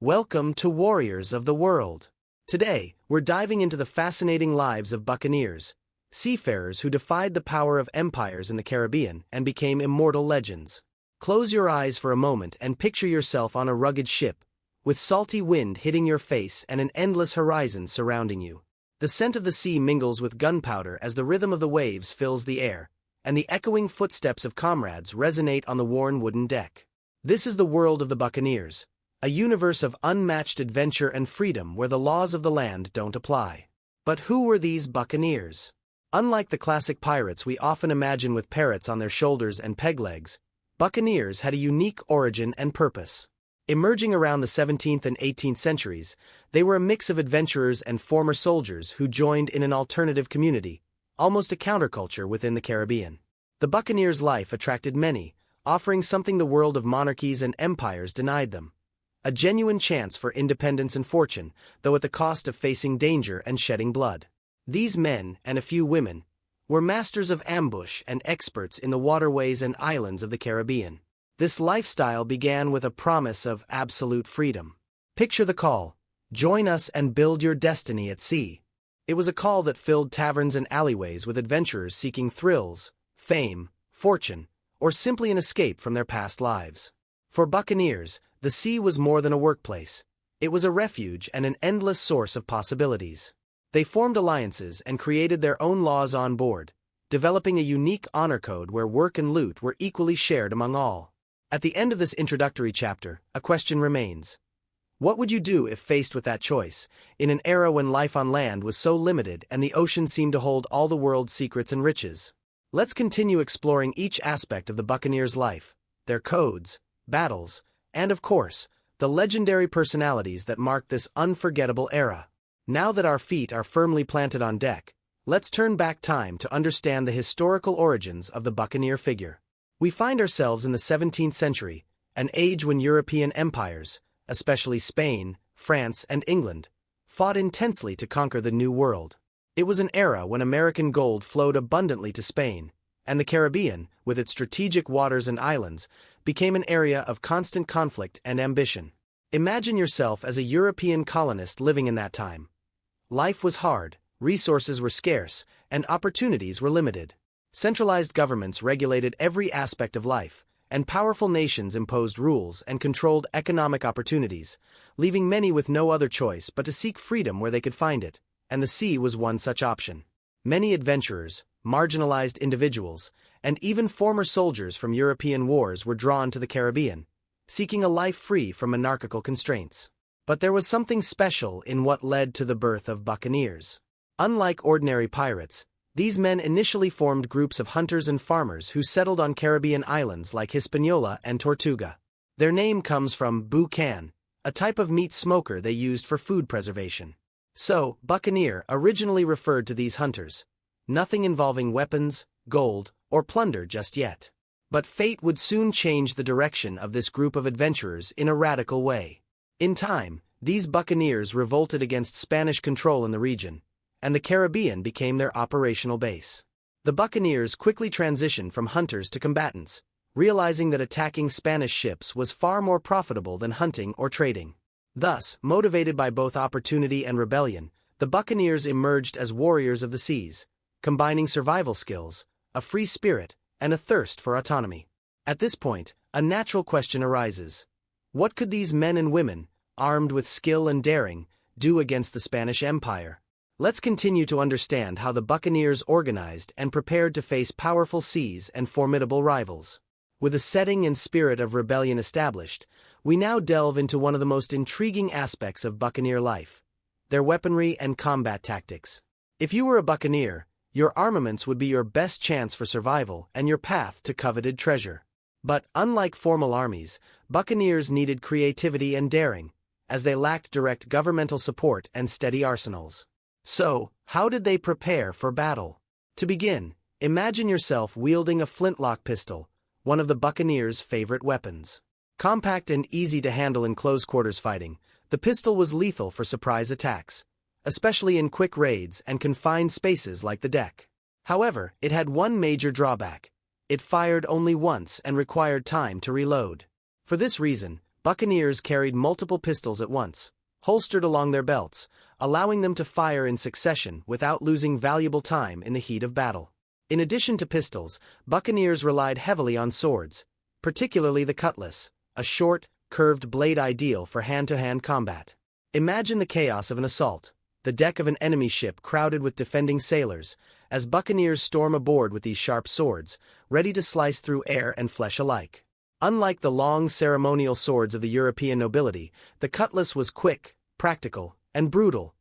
Welcome to Warriors of the World. Today, we're diving into the fascinating lives of buccaneers, seafarers who defied the power of empires in the Caribbean and became immortal legends. Close your eyes for a moment and picture yourself on a rugged ship, with salty wind hitting your face and an endless horizon surrounding you. The scent of the sea mingles with gunpowder as the rhythm of the waves fills the air, and the echoing footsteps of comrades resonate on the worn wooden deck. This is the world of the buccaneers, a universe of unmatched adventure and freedom where the laws of the land don't apply. But who were these buccaneers? Unlike the classic pirates we often imagine with parrots on their shoulders and peg legs, buccaneers had a unique origin and purpose. Emerging around the 17th and 18th centuries, they were a mix of adventurers and former soldiers who joined in an alternative community, almost a counterculture within the Caribbean. The buccaneers' life attracted many, offering something the world of monarchies and empires denied them: a genuine chance for independence and fortune, though at the cost of facing danger and shedding blood. These men, and a few women, were masters of ambush and experts in the waterways and islands of the Caribbean. This lifestyle began with a promise of absolute freedom. Picture the call: join us and build your destiny at sea. It was a call that filled taverns and alleyways with adventurers seeking thrills, fame, fortune, or simply an escape from their past lives. For buccaneers, the sea was more than a workplace. It was a refuge and an endless source of possibilities. They formed alliances and created their own laws on board, developing a unique honor code where work and loot were equally shared among all. At the end of this introductory chapter, a question remains. What would you do if faced with that choice, in an era when life on land was so limited and the ocean seemed to hold all the world's secrets and riches? Let's continue exploring each aspect of the buccaneers' life, their codes, battles, and of course, the legendary personalities that marked this unforgettable era. Now that our feet are firmly planted on deck, let's turn back time to understand the historical origins of the buccaneer figure. We find ourselves in the 17th century, an age when European empires, especially Spain, France, and England, fought intensely to conquer the New World. It was an era when American gold flowed abundantly to Spain, and the Caribbean, with its strategic waters and islands, became an area of constant conflict and ambition. Imagine yourself as a European colonist living in that time. Life was hard, resources were scarce, and opportunities were limited. Centralized governments regulated every aspect of life, and powerful nations imposed rules and controlled economic opportunities, leaving many with no other choice but to seek freedom where they could find it, and the sea was one such option. Many adventurers, marginalized individuals, and even former soldiers from European wars were drawn to the Caribbean, seeking a life free from monarchical constraints. But there was something special in what led to the birth of buccaneers. Unlike ordinary pirates, these men initially formed groups of hunters and farmers who settled on Caribbean islands like Hispaniola and Tortuga. Their name comes from boucan, a type of meat smoker they used for food preservation. So, buccaneer originally referred to these hunters. Nothing involving weapons, gold, or plunder just yet. But fate would soon change the direction of this group of adventurers in a radical way. In time, these buccaneers revolted against Spanish control in the region, and the Caribbean became their operational base. The buccaneers quickly transitioned from hunters to combatants, realizing that attacking Spanish ships was far more profitable than hunting or trading. Thus, motivated by both opportunity and rebellion, the buccaneers emerged as warriors of the seas, combining survival skills, a free spirit, and a thirst for autonomy. At this point, a natural question arises. What could these men and women, armed with skill and daring, do against the Spanish Empire? Let's continue to understand how the buccaneers organized and prepared to face powerful seas and formidable rivals. With a setting and spirit of rebellion established, we now delve into one of the most intriguing aspects of buccaneer life: their weaponry and combat tactics. If you were a buccaneer, your armaments would be your best chance for survival and your path to coveted treasure. But, unlike formal armies, buccaneers needed creativity and daring, as they lacked direct governmental support and steady arsenals. So, how did they prepare for battle? To begin, imagine yourself wielding a flintlock pistol, one of the buccaneers' favorite weapons. Compact and easy to handle in close-quarters fighting, the pistol was lethal for surprise attacks, especially in quick raids and confined spaces like the deck. However, it had one major drawback: it fired only once and required time to reload. For this reason, Buccaneers carried multiple pistols at once, holstered along their belts, allowing them to fire in succession without losing valuable time in the heat of battle. In addition to pistols, buccaneers relied heavily on swords, particularly the cutlass, a short, curved blade ideal for hand-to-hand combat. Imagine the chaos of an assault, the deck of an enemy ship crowded with defending sailors, as buccaneers storm aboard with these sharp swords, ready to slice through air and flesh alike. Unlike the long ceremonial swords of the European nobility, the cutlass was quick, practical, and brutal,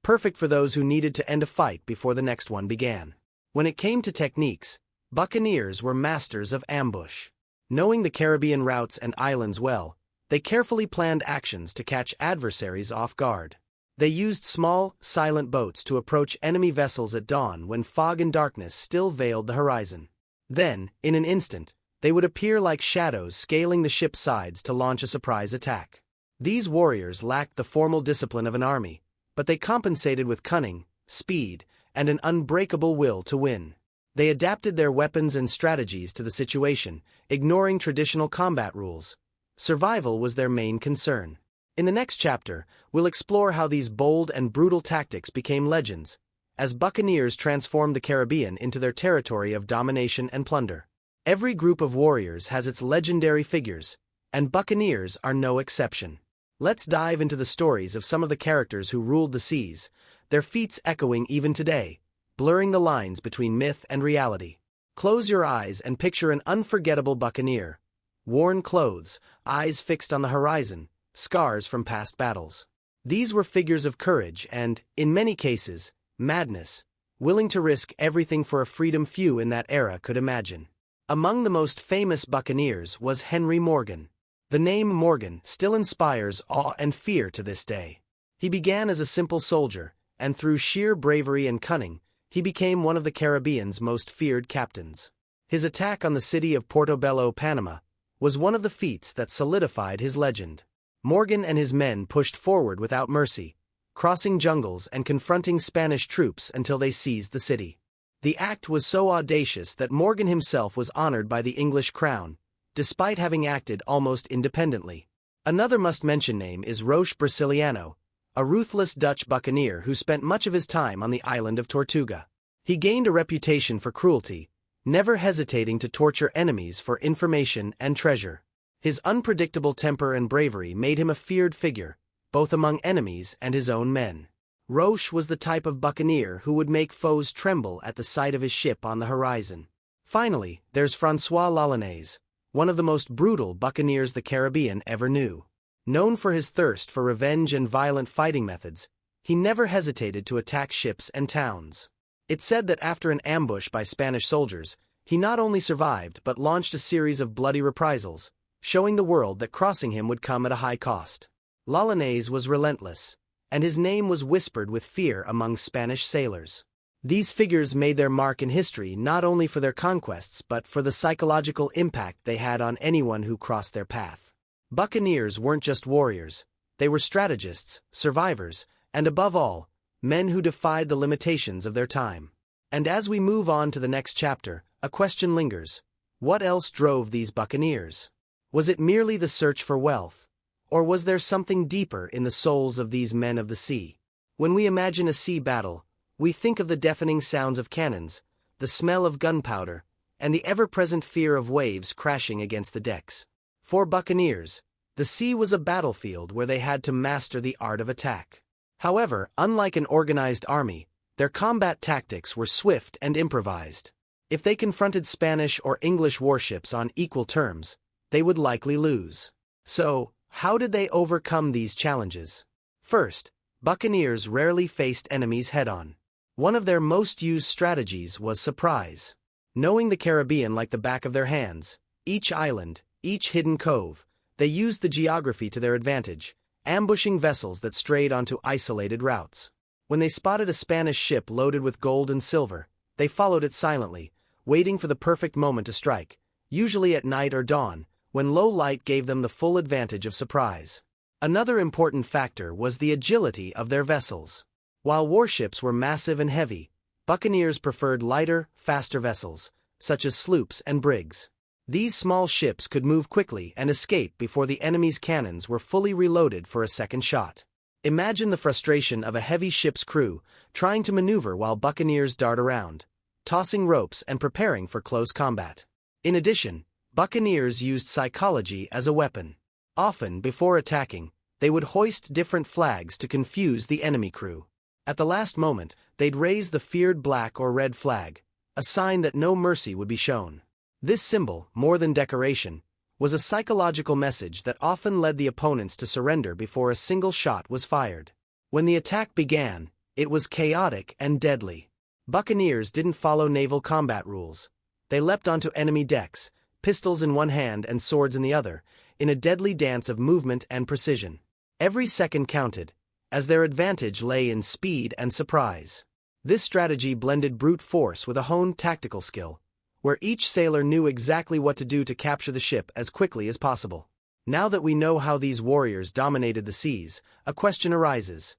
perfect for those who needed to end a fight before the next one began. When it came to techniques, buccaneers were masters of ambush. Knowing the Caribbean routes and islands well, they carefully planned actions to catch adversaries off guard. They used small, silent boats to approach enemy vessels at dawn when fog and darkness still veiled the horizon. Then, in an instant, they would appear like shadows scaling the ship's sides to launch a surprise attack. These warriors lacked the formal discipline of an army, but they compensated with cunning, speed, and an unbreakable will to win. They adapted their weapons and strategies to the situation, ignoring traditional combat rules. Survival was their main concern. In the next chapter, we'll explore how these bold and brutal tactics became legends, as buccaneers transformed the Caribbean into their territory of domination and plunder. Every group of warriors has its legendary figures, and buccaneers are no exception. Let's dive into the stories of some of the characters who ruled the seas, their feats echoing even today, blurring the lines between myth and reality. Close your eyes and picture an unforgettable buccaneer. Worn clothes, eyes fixed on the horizon, scars from past battles. These were figures of courage and, in many cases, madness, willing to risk everything for a freedom few in that era could imagine. Among the most famous buccaneers was Henry Morgan. The name Morgan still inspires awe and fear to this day. He began as a simple soldier, and through sheer bravery and cunning, he became one of the Caribbean's most feared captains. His attack on the city of Portobello, Panama, was one of the feats that solidified his legend. Morgan and his men pushed forward without mercy, crossing jungles and confronting Spanish troops until they seized the city. The act was so audacious that Morgan himself was honored by the English crown, despite having acted almost independently. Another must-mention name is Roche Brasiliano, a ruthless Dutch buccaneer who spent much of his time on the island of Tortuga. He gained a reputation for cruelty, never hesitating to torture enemies for information and treasure. His unpredictable temper and bravery made him a feared figure, both among enemies and his own men. Roche was the type of buccaneer who would make foes tremble at the sight of his ship on the horizon. Finally, there's François L'Olonais, one of the most brutal buccaneers the Caribbean ever knew. Known for his thirst for revenge and violent fighting methods, he never hesitated to attack ships and towns. It's said that after an ambush by Spanish soldiers, he not only survived but launched a series of bloody reprisals, showing the world that crossing him would come at a high cost. L'Olonais was relentless, and his name was whispered with fear among Spanish sailors. These figures made their mark in history not only for their conquests but for the psychological impact they had on anyone who crossed their path. Buccaneers weren't just warriors, they were strategists, survivors, and above all, men who defied the limitations of their time. And as we move on to the next chapter, a question lingers. What else drove these buccaneers? Was it merely the search for wealth? Or was there something deeper in the souls of these men of the sea? When we imagine a sea battle, we think of the deafening sounds of cannons, the smell of gunpowder, and the ever-present fear of waves crashing against the decks. For buccaneers, the sea was a battlefield where they had to master the art of attack. However, unlike an organized army, their combat tactics were swift and improvised. If they confronted Spanish or English warships on equal terms, they would likely lose. So, how did they overcome these challenges? First, buccaneers rarely faced enemies head-on. One of their most used strategies was surprise. Knowing the Caribbean like the back of their hands, each island, each hidden cove, they used the geography to their advantage, ambushing vessels that strayed onto isolated routes. When they spotted a Spanish ship loaded with gold and silver, they followed it silently, waiting for the perfect moment to strike, usually at night or dawn, when low light gave them the full advantage of surprise. Another important factor was the agility of their vessels. While warships were massive and heavy, buccaneers preferred lighter, faster vessels, such as sloops and brigs. These small ships could move quickly and escape before the enemy's cannons were fully reloaded for a second shot. Imagine the frustration of a heavy ship's crew trying to maneuver while buccaneers dart around, tossing ropes and preparing for close combat. In addition, buccaneers used psychology as a weapon. Often, before attacking, they would hoist different flags to confuse the enemy crew. At the last moment, they'd raise the feared black or red flag, a sign that no mercy would be shown. This symbol, more than decoration, was a psychological message that often led the opponents to surrender before a single shot was fired. When the attack began, it was chaotic and deadly. Buccaneers didn't follow naval combat rules. They leapt onto enemy decks, pistols in one hand and swords in the other, in a deadly dance of movement and precision. Every second counted, as their advantage lay in speed and surprise. This strategy blended brute force with a honed tactical skill, where each sailor knew exactly what to do to capture the ship as quickly as possible. Now that we know how these warriors dominated the seas, a question arises.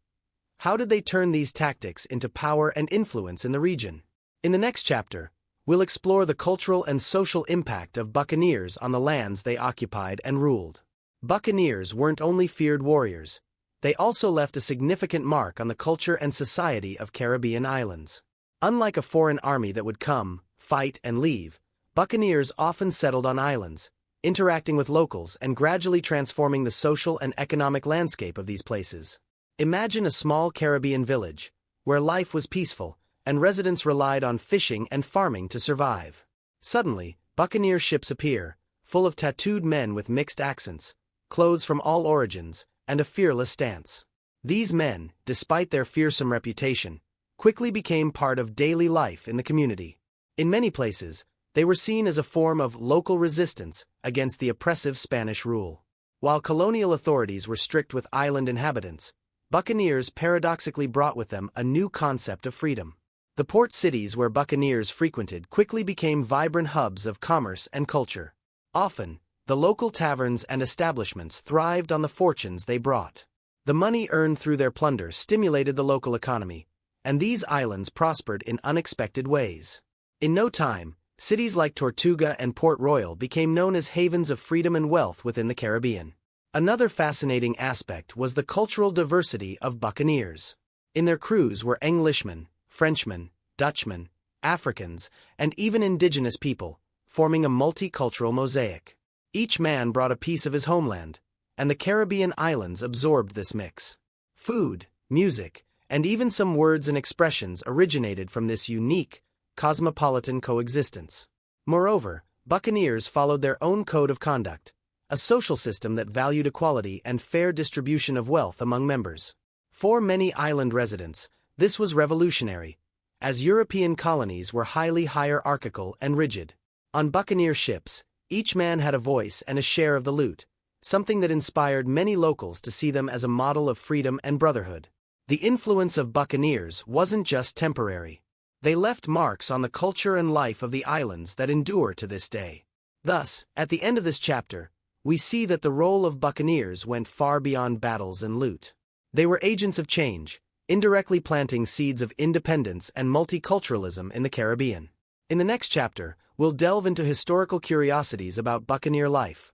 How did they turn these tactics into power and influence in the region? In the next chapter, we'll explore the cultural and social impact of buccaneers on the lands they occupied and ruled. Buccaneers weren't only feared warriors, they also left a significant mark on the culture and society of Caribbean islands. Unlike a foreign army that would come, fight, and leave, buccaneers often settled on islands, interacting with locals and gradually transforming the social and economic landscape of these places. Imagine a small Caribbean village, where life was peaceful, and residents relied on fishing and farming to survive. Suddenly, buccaneer ships appear, full of tattooed men with mixed accents, clothes from all origins, and a fearless stance. These men, despite their fearsome reputation, quickly became part of daily life in the community. In many places, they were seen as a form of local resistance against the oppressive Spanish rule. While colonial authorities were strict with island inhabitants, buccaneers paradoxically brought with them a new concept of freedom. The port cities where buccaneers frequented quickly became vibrant hubs of commerce and culture. Often, the local taverns and establishments thrived on the fortunes they brought. The money earned through their plunder stimulated the local economy, and these islands prospered in unexpected ways. In no time, cities like Tortuga and Port Royal became known as havens of freedom and wealth within the Caribbean. Another fascinating aspect was the cultural diversity of buccaneers. In their crews were Englishmen, Frenchmen, Dutchmen, Africans, and even indigenous people, forming a multicultural mosaic. Each man brought a piece of his homeland, and the Caribbean islands absorbed this mix. Food, music, and even some words and expressions originated from this unique, cosmopolitan coexistence. Moreover, buccaneers followed their own code of conduct, a social system that valued equality and fair distribution of wealth among members. For many island residents, this was revolutionary, as European colonies were highly hierarchical and rigid. On buccaneer ships, each man had a voice and a share of the loot, something that inspired many locals to see them as a model of freedom and brotherhood. The influence of buccaneers wasn't just temporary. They left marks on the culture and life of the islands that endure to this day. Thus, at the end of this chapter, we see that the role of buccaneers went far beyond battles and loot. They were agents of change, indirectly planting seeds of independence and multiculturalism in the Caribbean. In the next chapter, we'll delve into historical curiosities about buccaneer life,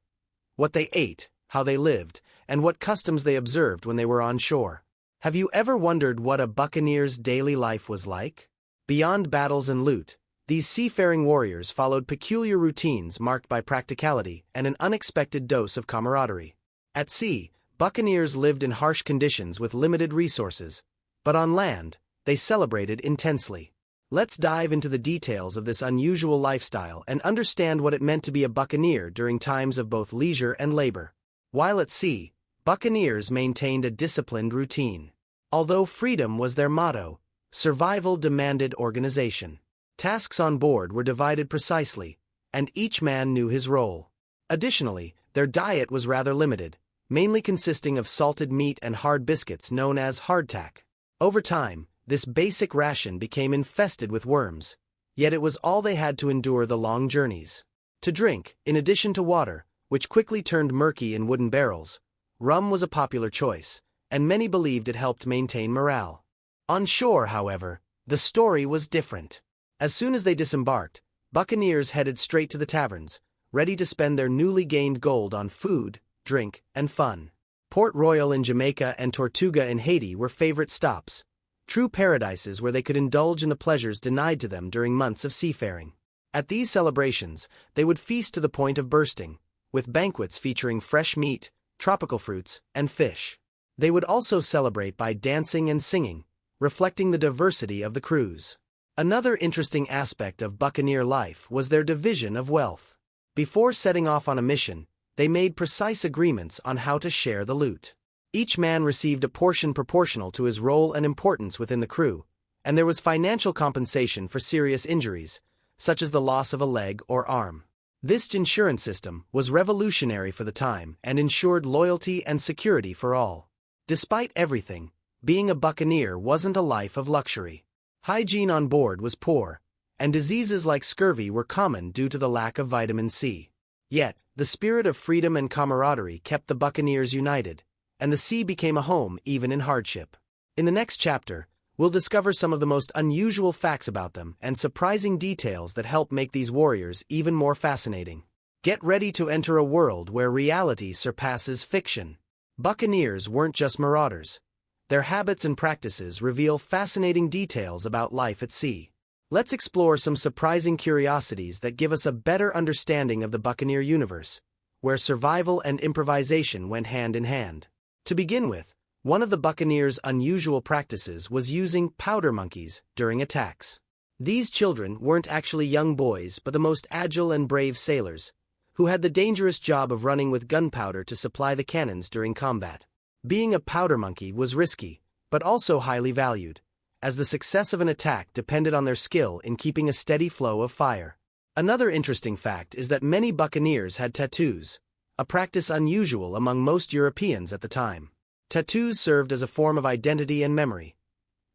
what they ate, how they lived, and what customs they observed when they were on shore. Have you ever wondered what a buccaneer's daily life was like? Beyond battles and loot, these seafaring warriors followed peculiar routines marked by practicality and an unexpected dose of camaraderie. At sea, buccaneers lived in harsh conditions with limited resources, but on land, they celebrated intensely. Let's dive into the details of this unusual lifestyle and understand what it meant to be a buccaneer during times of both leisure and labor. While at sea, buccaneers maintained a disciplined routine. Although freedom was their motto, survival demanded organization. Tasks on board were divided precisely, and each man knew his role. Additionally, their diet was rather limited, mainly consisting of salted meat and hard biscuits known as hardtack. Over time, this basic ration became infested with worms, yet it was all they had to endure the long journeys. To drink, in addition to water, which quickly turned murky in wooden barrels, rum was a popular choice, and many believed it helped maintain morale. On shore, however, the story was different. As soon as they disembarked, buccaneers headed straight to the taverns, ready to spend their newly gained gold on food, drink, and fun. Port Royal in Jamaica and Tortuga in Haiti were favorite stops, true paradises where they could indulge in the pleasures denied to them during months of seafaring. At these celebrations, they would feast to the point of bursting, with banquets featuring fresh meat, tropical fruits, and fish. They would also celebrate by dancing and singing, reflecting the diversity of the cruise. Another interesting aspect of buccaneer life was their division of wealth. Before setting off on a mission, they made precise agreements on how to share the loot. Each man received a portion proportional to his role and importance within the crew, and there was financial compensation for serious injuries, such as the loss of a leg or arm. This insurance system was revolutionary for the time and ensured loyalty and security for all. Despite everything, being a buccaneer wasn't a life of luxury. Hygiene on board was poor, and diseases like scurvy were common due to the lack of vitamin C. Yet, the spirit of freedom and camaraderie kept the buccaneers united, and the sea became a home even in hardship. In the next chapter, we'll discover some of the most unusual facts about them and surprising details that help make these warriors even more fascinating. Get ready to enter a world where reality surpasses fiction. Buccaneers weren't just marauders. Their habits and practices reveal fascinating details about life at sea. Let's explore some surprising curiosities that give us a better understanding of the buccaneer universe, where survival and improvisation went hand in hand. To begin with, one of the buccaneers' unusual practices was using powder monkeys during attacks. These children weren't actually young boys but the most agile and brave sailors, who had the dangerous job of running with gunpowder to supply the cannons during combat. Being a powder monkey was risky, but also highly valued, as the success of an attack depended on their skill in keeping a steady flow of fire. Another interesting fact is that many buccaneers had tattoos, a practice unusual among most Europeans at the time. Tattoos served as a form of identity and memory,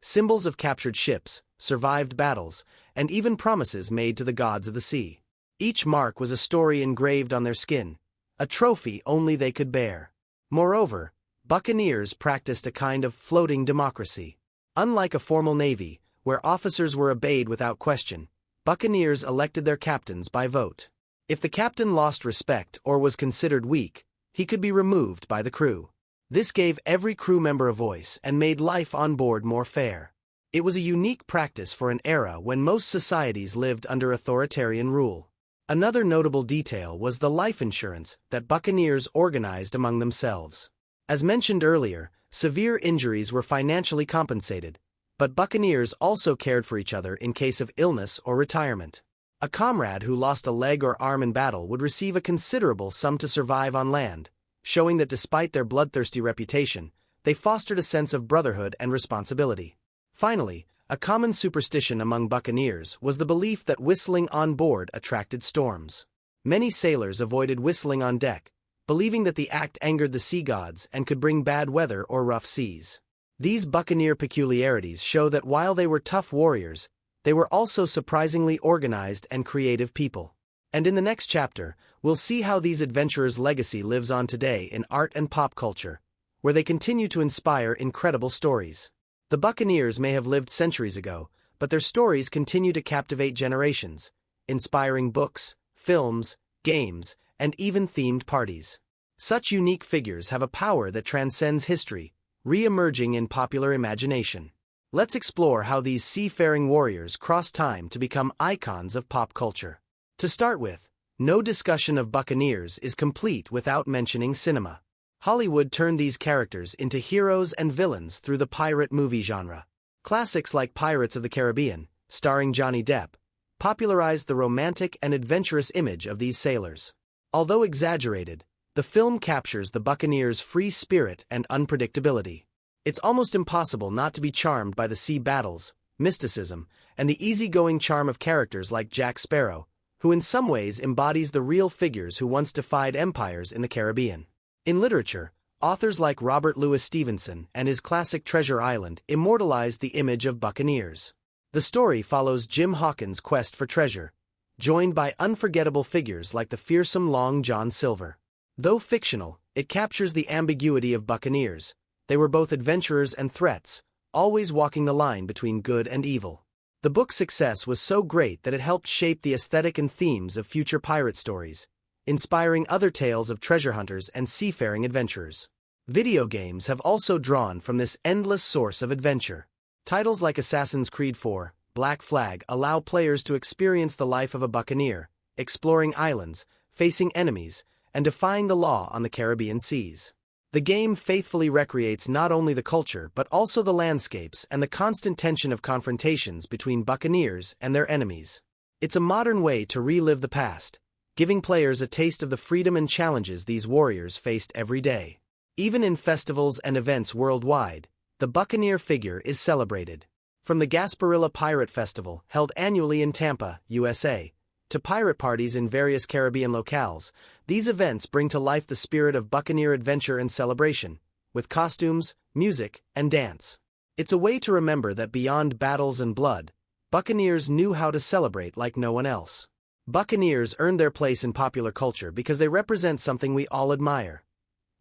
symbols of captured ships, survived battles, and even promises made to the gods of the sea. Each mark was a story engraved on their skin, a trophy only they could bear. Moreover, buccaneers practiced a kind of floating democracy. Unlike a formal navy, where officers were obeyed without question, buccaneers elected their captains by vote. If the captain lost respect or was considered weak, he could be removed by the crew. This gave every crew member a voice and made life on board more fair. It was a unique practice for an era when most societies lived under authoritarian rule. Another notable detail was the life insurance that buccaneers organized among themselves. As mentioned earlier, severe injuries were financially compensated, but buccaneers also cared for each other in case of illness or retirement. A comrade who lost a leg or arm in battle would receive a considerable sum to survive on land, showing that despite their bloodthirsty reputation, they fostered a sense of brotherhood and responsibility. Finally, a common superstition among buccaneers was the belief that whistling on board attracted storms. Many sailors avoided whistling on deck, believing that the act angered the sea gods and could bring bad weather or rough seas. These buccaneer peculiarities show that while they were tough warriors, they were also surprisingly organized and creative people. And in the next chapter, we'll see how these adventurers' legacy lives on today in art and pop culture, where they continue to inspire incredible stories. The Buccaneers may have lived centuries ago, but their stories continue to captivate generations, inspiring books, films, games, and even themed parties. Such unique figures have a power that transcends history, re-emerging in popular imagination. Let's explore how these seafaring warriors cross time to become icons of pop culture. To start with, no discussion of Buccaneers is complete without mentioning cinema. Hollywood turned these characters into heroes and villains through the pirate movie genre. Classics like Pirates of the Caribbean, starring Johnny Depp, popularized the romantic and adventurous image of these sailors. Although exaggerated, the film captures the Buccaneers' free spirit and unpredictability. It's almost impossible not to be charmed by the sea battles, mysticism, and the easygoing charm of characters like Jack Sparrow, who in some ways embodies the real figures who once defied empires in the Caribbean. In literature, authors like Robert Louis Stevenson and his classic Treasure Island immortalized the image of buccaneers. The story follows Jim Hawkins' quest for treasure, joined by unforgettable figures like the fearsome Long John Silver. Though fictional, it captures the ambiguity of buccaneers. They were both adventurers and threats, always walking the line between good and evil. The book's success was so great that it helped shape the aesthetic and themes of future pirate stories, inspiring other tales of treasure hunters and seafaring adventurers. Video games have also drawn from this endless source of adventure. Titles like Assassin's Creed 4, Black Flag allow players to experience the life of a buccaneer, exploring islands, facing enemies, and defying the law on the Caribbean seas. The game faithfully recreates not only the culture but also the landscapes and the constant tension of confrontations between buccaneers and their enemies. It's a modern way to relive the past, giving players a taste of the freedom and challenges these warriors faced every day. Even in festivals and events worldwide, the buccaneer figure is celebrated. From the Gasparilla Pirate Festival, held annually in Tampa, USA, to pirate parties in various Caribbean locales, these events bring to life the spirit of buccaneer adventure and celebration, with costumes, music, and dance. It's a way to remember that beyond battles and blood, buccaneers knew how to celebrate like no one else. Buccaneers earned their place in popular culture because they represent something we all admire: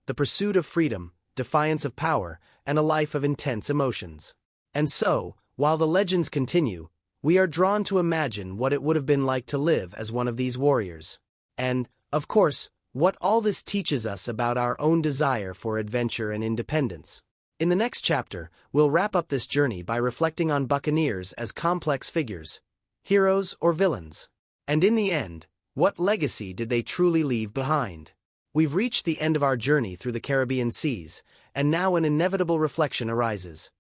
the pursuit of freedom, defiance of power, and a life of intense emotions. And so, while the legends continue, we are drawn to imagine what it would have been like to live as one of these warriors. And, of course, what all this teaches us about our own desire for adventure and independence. In the next chapter, we'll wrap up this journey by reflecting on buccaneers as complex figures, heroes or villains. And in the end, what legacy did they truly leave behind? We've reached the end of our journey through the Caribbean seas, and now an inevitable reflection arises.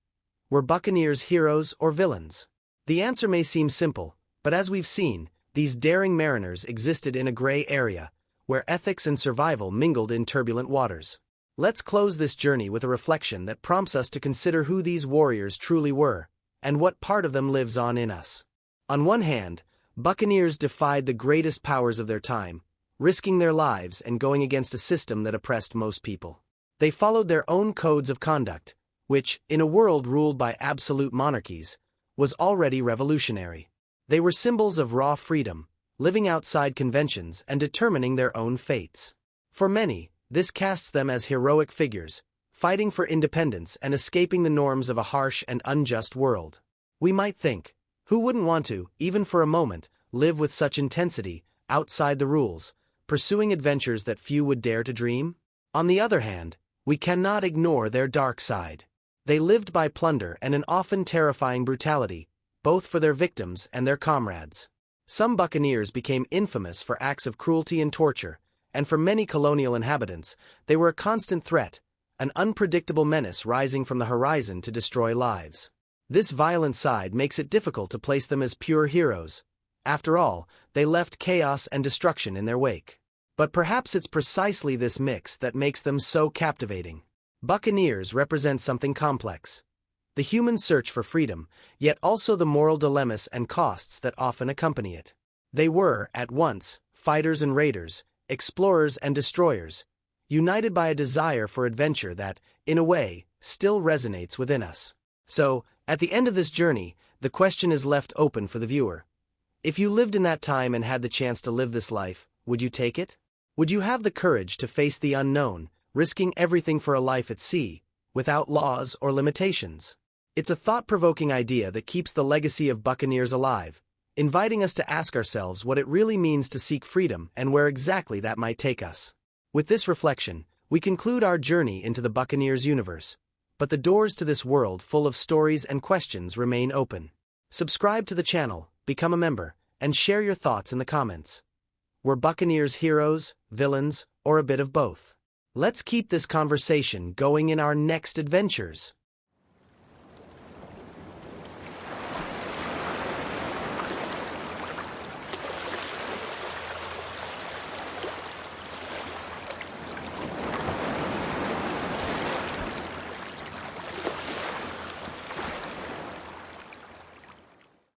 Were buccaneers heroes or villains? The answer may seem simple, but as we've seen, these daring mariners existed in a gray area, where ethics and survival mingled in turbulent waters. Let's close this journey with a reflection that prompts us to consider who these warriors truly were, and what part of them lives on in us. On one hand, buccaneers defied the greatest powers of their time, risking their lives and going against a system that oppressed most people. They followed their own codes of conduct, which, in a world ruled by absolute monarchies, was already revolutionary. They were symbols of raw freedom, living outside conventions and determining their own fates. For many, this casts them as heroic figures, fighting for independence and escaping the norms of a harsh and unjust world. We might think, who wouldn't want to, even for a moment, live with such intensity, outside the rules, pursuing adventures that few would dare to dream? On the other hand, we cannot ignore their dark side. They lived by plunder and an often terrifying brutality, both for their victims and their comrades. Some buccaneers became infamous for acts of cruelty and torture, and for many colonial inhabitants, they were a constant threat, an unpredictable menace rising from the horizon to destroy lives. This violent side makes it difficult to place them as pure heroes. After all, they left chaos and destruction in their wake. But perhaps it's precisely this mix that makes them so captivating. Buccaneers represent something complex: the human search for freedom, yet also the moral dilemmas and costs that often accompany it. They were, at once, fighters and raiders, explorers and destroyers, united by a desire for adventure that, in a way, still resonates within us. So, at the end of this journey, the question is left open for the viewer. If you lived in that time and had the chance to live this life, would you take it? Would you have the courage to face the unknown, risking everything for a life at sea, without laws or limitations? It's a thought-provoking idea that keeps the legacy of buccaneers alive, inviting us to ask ourselves what it really means to seek freedom and where exactly that might take us. With this reflection, we conclude our journey into the Buccaneers universe, but the doors to this world full of stories and questions remain open. Subscribe to the channel, become a member, and share your thoughts in the comments. Were buccaneers heroes, villains, or a bit of both? Let's keep this conversation going in our next adventures.